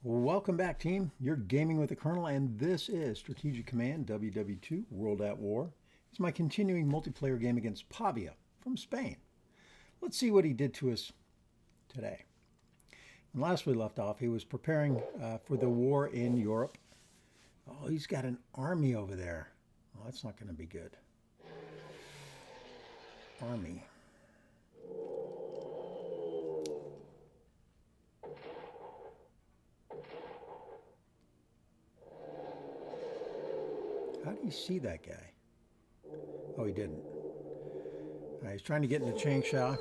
Welcome back, team. You're gaming with the Colonel, and this is Strategic Command WWII World at War. It's my continuing multiplayer game against Pavia from Spain. Let's see what he did to us today. And last we left off, he was preparing for the war in Europe. Oh, he's got an army over there. Well, that's not going to be good. Army. How do you see that guy? Oh, he didn't. He's trying to get into Changsha.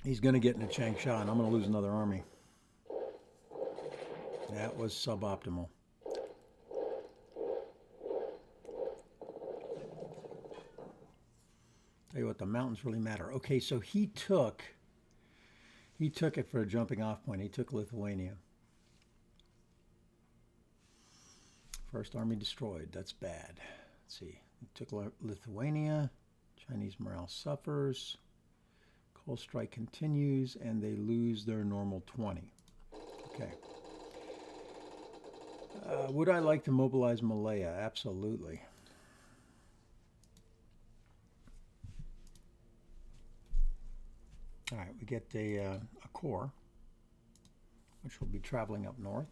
He's going to get into Changsha, and I'm going to lose another army. That was suboptimal. Tell you what, the mountains really matter. Okay, so he took it for a jumping off point. He took Lithuania. First army destroyed. That's bad. Let's see. He took Lithuania. Chinese morale suffers. Cold strike continues, and they lose their normal 20. Okay. Would I like to mobilize Malaya? Absolutely. All right, we get a corps, which will be traveling up north.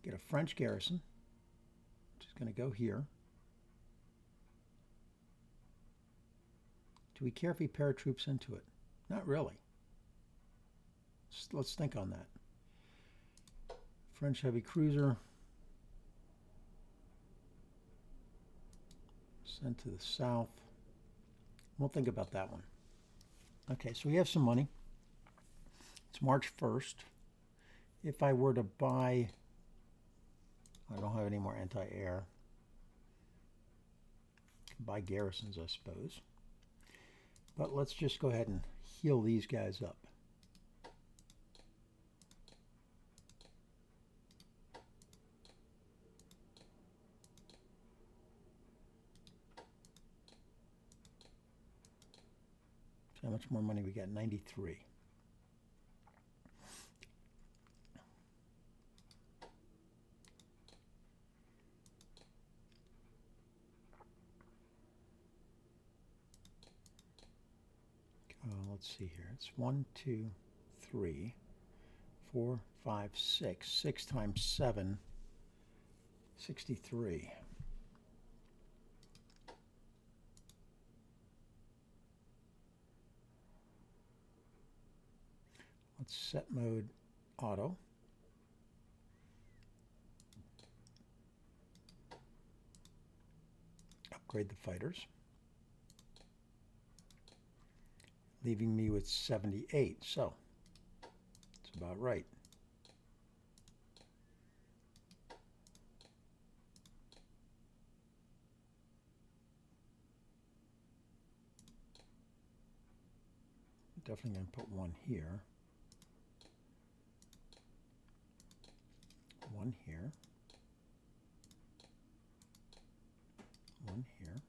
We get a French garrison, which is going to go here. Do we care if we paratroops into it? Not really. Let's think on that. French heavy cruiser. Sent to the south. We'll think about that one. Okay, so we have some money. It's March 1st. If I were to buy, I don't have any more anti-air. Buy garrisons, I suppose. But let's just go ahead and heal these guys up. So how much more money we got? 93. Let's see here. It's 1, 2, 3, 4, 5, 6. 6 times 7, 63. Let's set mode auto. Upgrade the fighters. Leaving me with 78, so it's about right. Definitely going to put one here, one here, one here.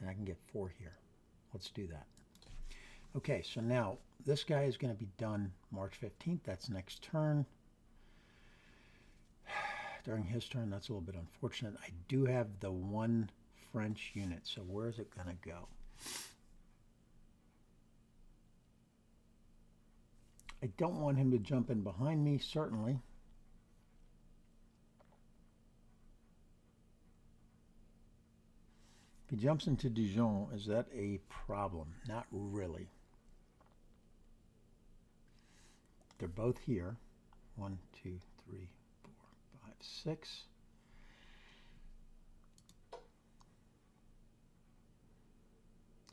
And I can get 4 here. Let's do that. Okay, so now this guy is going to be done March 15th. That's next turn. During his turn, that's a little bit unfortunate. I do have the one French unit, so where is it going to go? I don't want him to jump in behind me, certainly. If he jumps into Dijon, is that a problem? Not really. They're both here. 1, 2, 3, 4, 5, 6.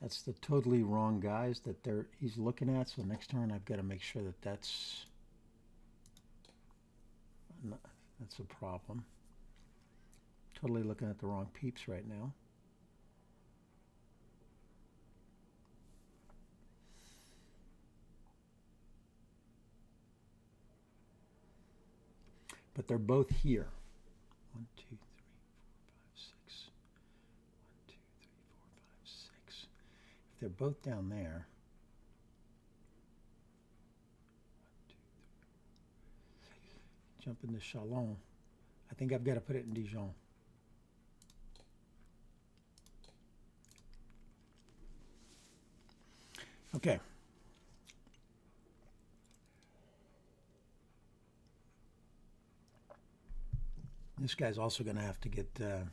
That's the totally wrong guys that he's looking at. So next turn I've got to make sure that that's a problem. Totally looking at the wrong peeps right now. but they're both here. 1, 2, 3, 4, 5, 6. 1, 2, 3, 4, 5, 6. If they're both down there, 1, 2, 3, jump into Chalon. I think I've got to put it in Dijon. Okay. This guy's also going to have to get this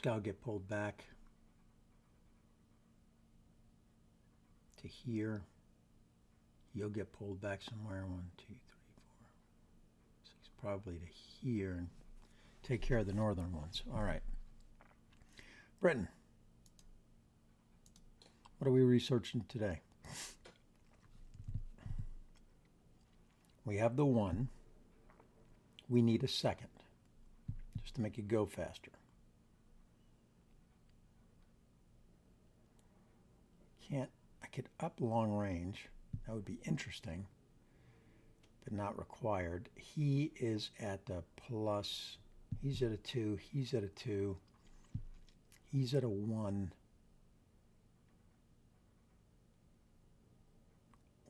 guy will get pulled back to here. You'll get pulled back somewhere. 1, 2, 3, 4, 6, probably to here, and take care of the northern ones. All right. Britain. What are we researching today? We have the 1. We need a 2nd, just to make it go faster. I could up long range. That would be interesting, but not required. He is at a plus. He's at a 2. He's at a 2. He's at a 1.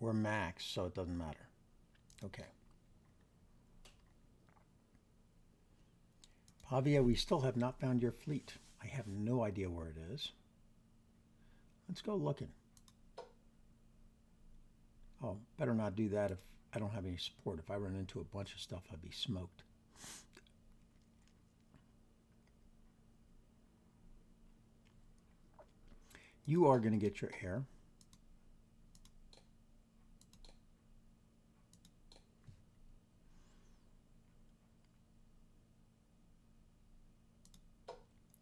We're max, so it doesn't matter. Okay. Pavia, we still have not found your fleet. I have no idea where it is. Let's go looking. Oh, better not do that if I don't have any support. If I run into a bunch of stuff, I'd be smoked. You are going to get your air.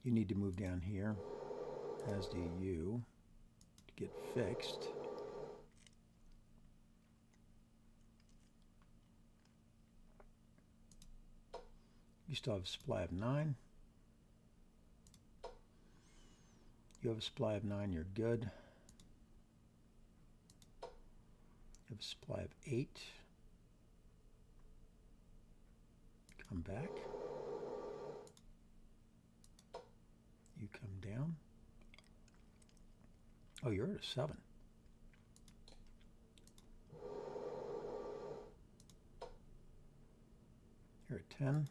You need to move down here, as do you, to get fixed. You still have a supply of 9. You have a supply of 9, you're good. You have a supply of 8. Come back. You come down. Oh, you're at a 7. You're at 10.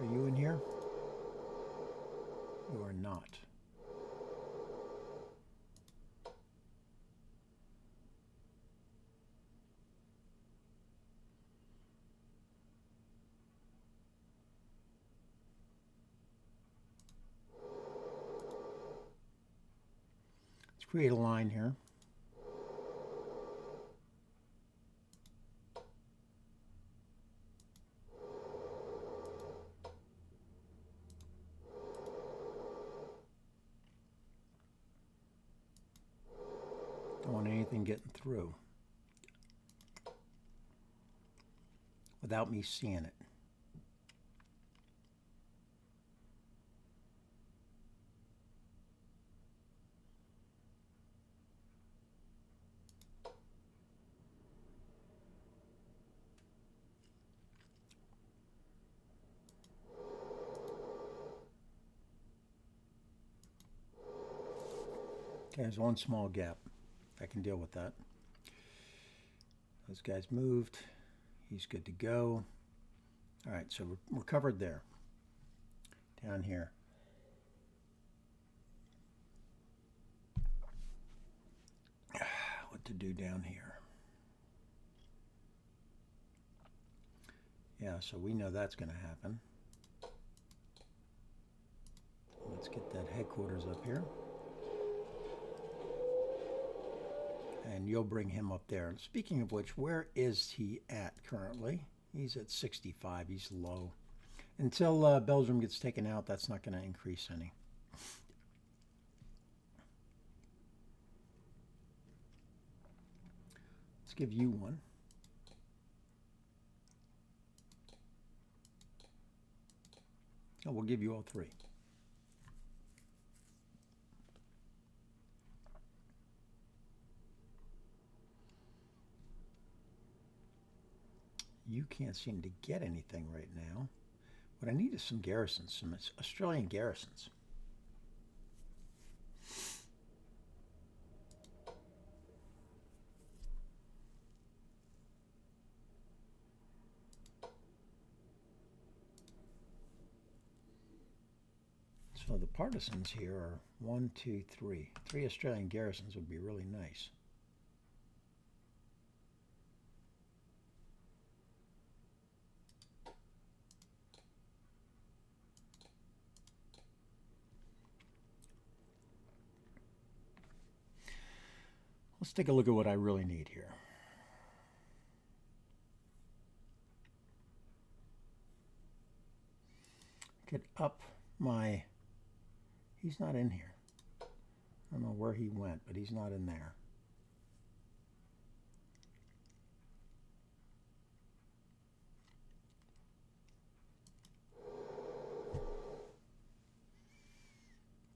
Are you in here? You are not. Let's create a line here. Don't want anything getting through without me seeing it. Okay, there's one small gap. I can deal with that. Those guys moved. He's good to go. All right, so we're covered there. Down here. What to do down here? Yeah, so we know that's going to happen. Let's get that headquarters up here. And you'll bring him up there. And speaking of which, where is he at currently? He's at 65. He's low. Until Belgium gets taken out, that's not going to increase any. Let's give you one. So we'll give you all 3. You can't seem to get anything right now. What I need is some garrisons, some Australian garrisons. So the partisans here are 1, 2, 3. 3 Australian garrisons would be really nice. Let's take a look at what I really need here. Get up my... He's not in here. I don't know where he went, but he's not in there.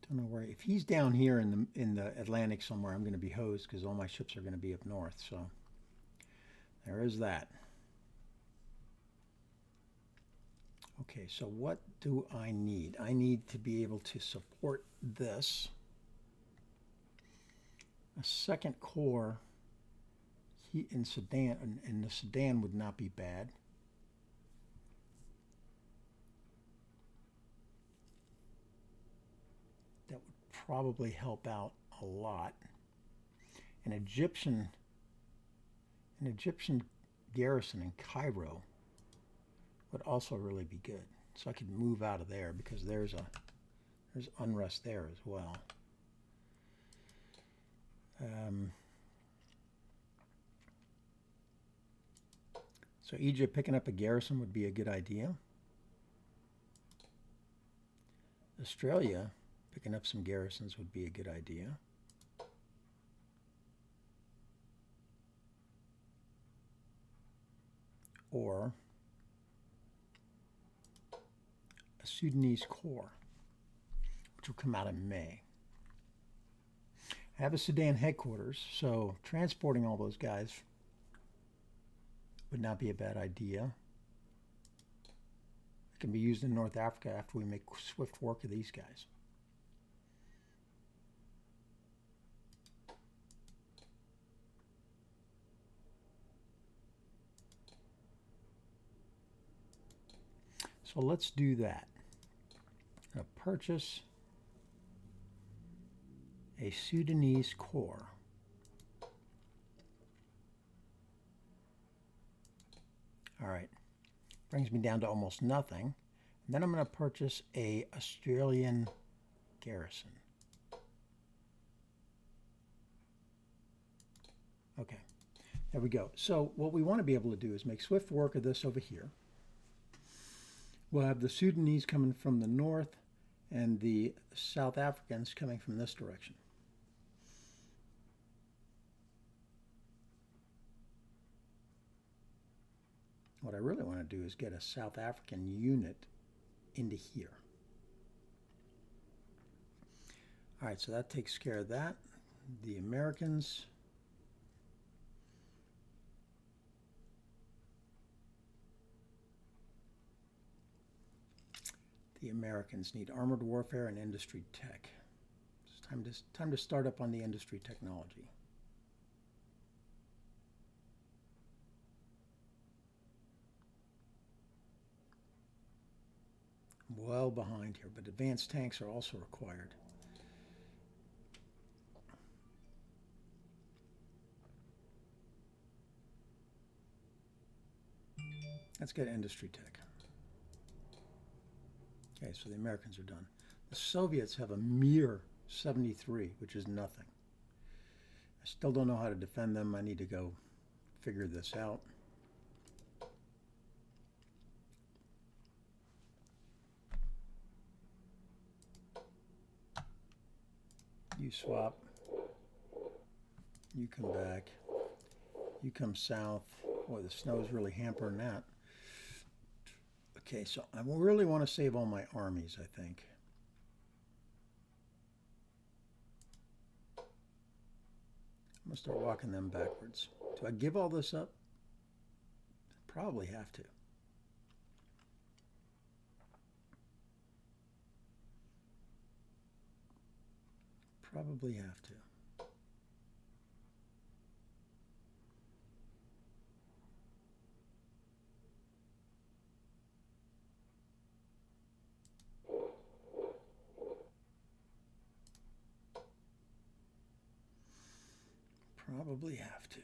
Don't know where. If he's down here in the Atlantic somewhere, I'm going to be hosed because all my ships are going to be up north. So there is that. Okay, so what do I need? I need to be able to support this. A second corps in Sudan, and the Sudan would not be bad. That would probably help out a lot. An Egyptian garrison in Cairo would also really be good. So I could move out of there because there's unrest there as well. So Egypt picking up a garrison would be a good idea. Australia picking up some garrisons would be a good idea. Or a Sudanese corps, which will come out in May. I have a Sudan headquarters, so transporting all those guys would not be a bad idea. It can be used in North Africa after we make swift work of these guys. So let's do that. I'm going to purchase a Sudanese corps. All right, brings me down to almost nothing. And then I'm going to purchase a Australian garrison. Okay, there we go. So what we want to be able to do is make swift work of this over here. We'll have the Sudanese coming from the north and the South Africans coming from this direction. What I really want to do is get a South African unit into here. All right, so that takes care of that. The Americans. The Americans need armored warfare and industry tech. It's time to start up on the industry technology. I'm well behind here, but advanced tanks are also required. Let's get industry tech. Okay, so the Americans are done. The Soviets have a mere 73, which is nothing. I still don't know how to defend them. I need to go figure this out. You swap. You come back. You come south. Boy, the snow is really hampering that. Okay, so I really want to save all my armies, I think. I'm going to start walking them backwards. Do I give all this up? Probably have to. Probably have to. Probably have to.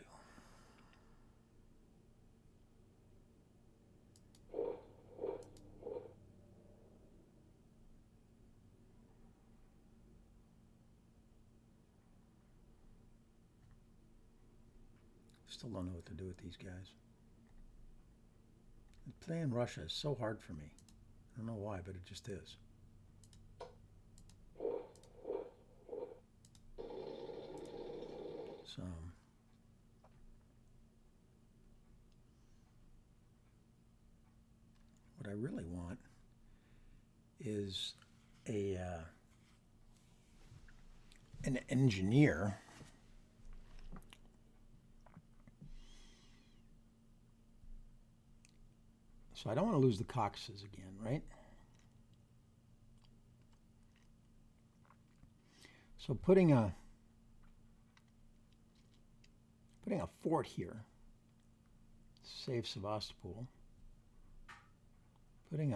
Still don't know what to do with these guys. Playing Russia is so hard for me. I don't know why, but it just is. So what I really want is an engineer so I don't want to lose the Caucasus again, right? So putting a fort here saves Sevastopol. Putting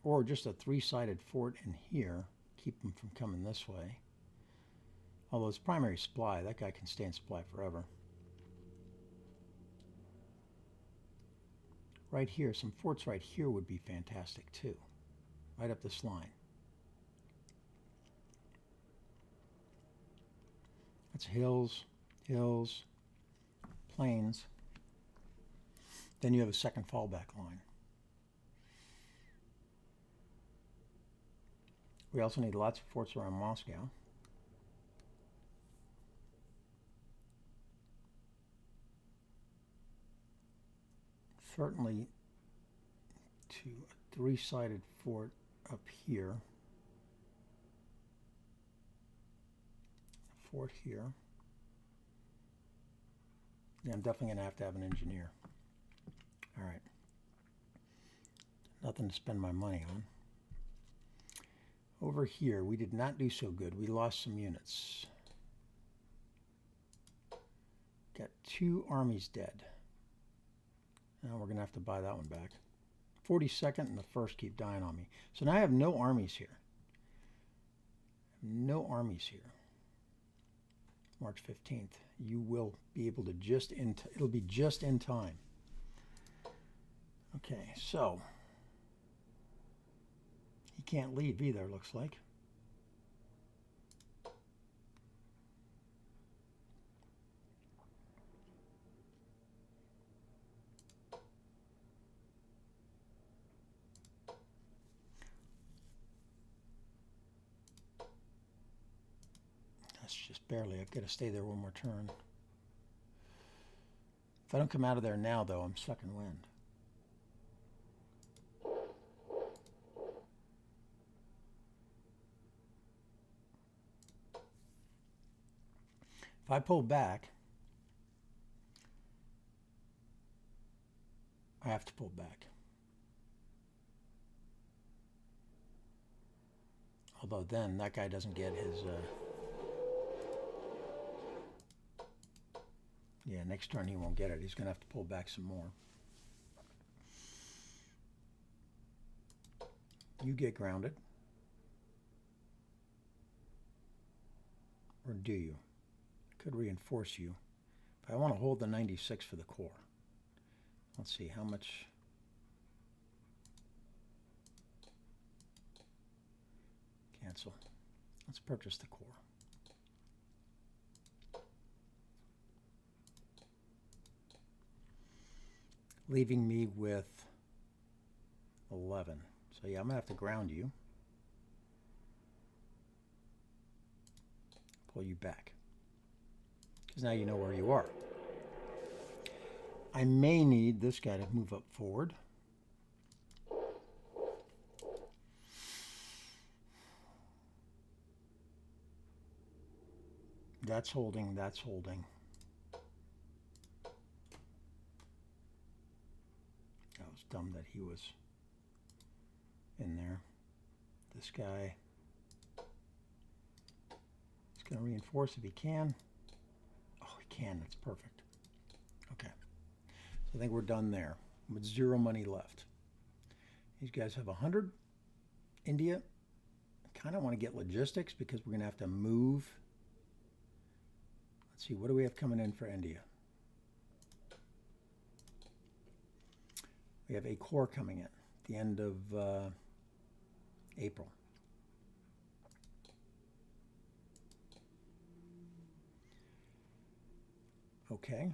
or just a three-sided fort in here, keep them from coming this way. Although it's primary supply, that guy can stay in supply forever. Right here, some forts right here would be fantastic too. Right up this line. That's hills, hills, plains. Then you have a second fallback line. We also need lots of forts around Moscow. Certainly to a three-sided fort up here. A fort here. Yeah, I'm definitely going to have an engineer. All right. Nothing to spend my money on. Over here, we did not do so good. We lost some units. Got 2 armies dead. Now we're going to have to buy that one back. 42nd and the 1st keep dying on me. So now I have no armies here. No armies here. March 15th. You will be able to it'll be just in time. Okay, so he can't leave either, looks like. That's just barely. I've got to stay there one more turn. If I don't come out of there now, though, I'm sucking wind. If I pull back, I have to pull back. Although then that guy doesn't get his... yeah, next turn he won't get it. He's going to have to pull back some more. You get grounded. Or do you? Could reinforce you. But I want to hold the 96 for the core. Let's see, how much... Cancel. Let's purchase the core. Leaving me with 11. So yeah, I'm going to have to ground you. Pull you back. Because now you know where you are. I may need this guy to move up forward. That's holding, that's holding. That was dumb that he was in there. This guy is going to reinforce if he can. Oh, he can. That's perfect. Okay. So I think we're done there with 0 money left. These guys have 100. India, I kind of want to get logistics because we're going to have to move. Let's see, what do we have coming in for India? We have a core coming in at the end of April. Okay,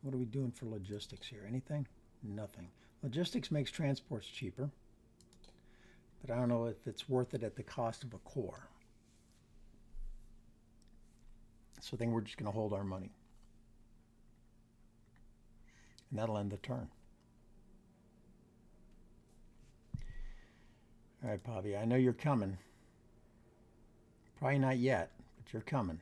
what are we doing for logistics here? Anything? Nothing. Logistics makes transports cheaper, but I don't know if it's worth it at the cost of a core. So I think we're just going to hold our money. And that'll end the turn. All right, Pavia, I know you're coming. Probably not yet, but you're coming.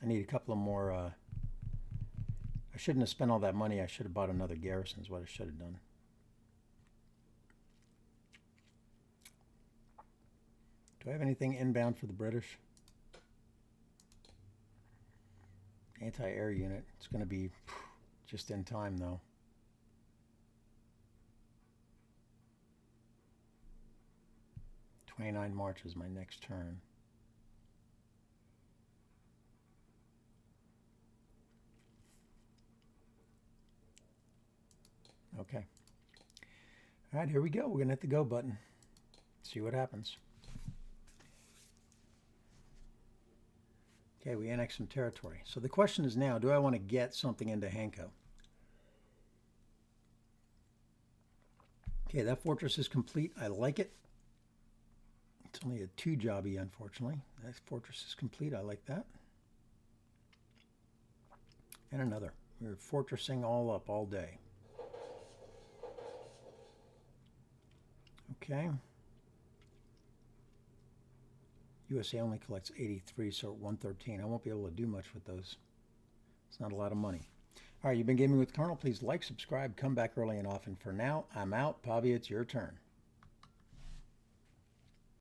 I need a couple of more. I shouldn't have spent all that money. I should have bought another Garrisons, what I should have done. Do I have anything inbound for the British? Anti-air unit. It's going to be just in time, though. March is my next turn. Okay. All right, here we go. We're going to hit the go button. See what happens. Okay, we annexed some territory. So the question is now, do I want to get something into Hanko? Okay, that fortress is complete. I like it. It's only a 2-jobby, unfortunately. That fortress is complete. I like that. And another. We're fortressing all up all day. Okay. USA only collects 83, so 113. I won't be able to do much with those. It's not a lot of money. All right, you've been gaming with Colonel. Please like, subscribe, come back early and often. For now, I'm out. Pavia, it's your turn.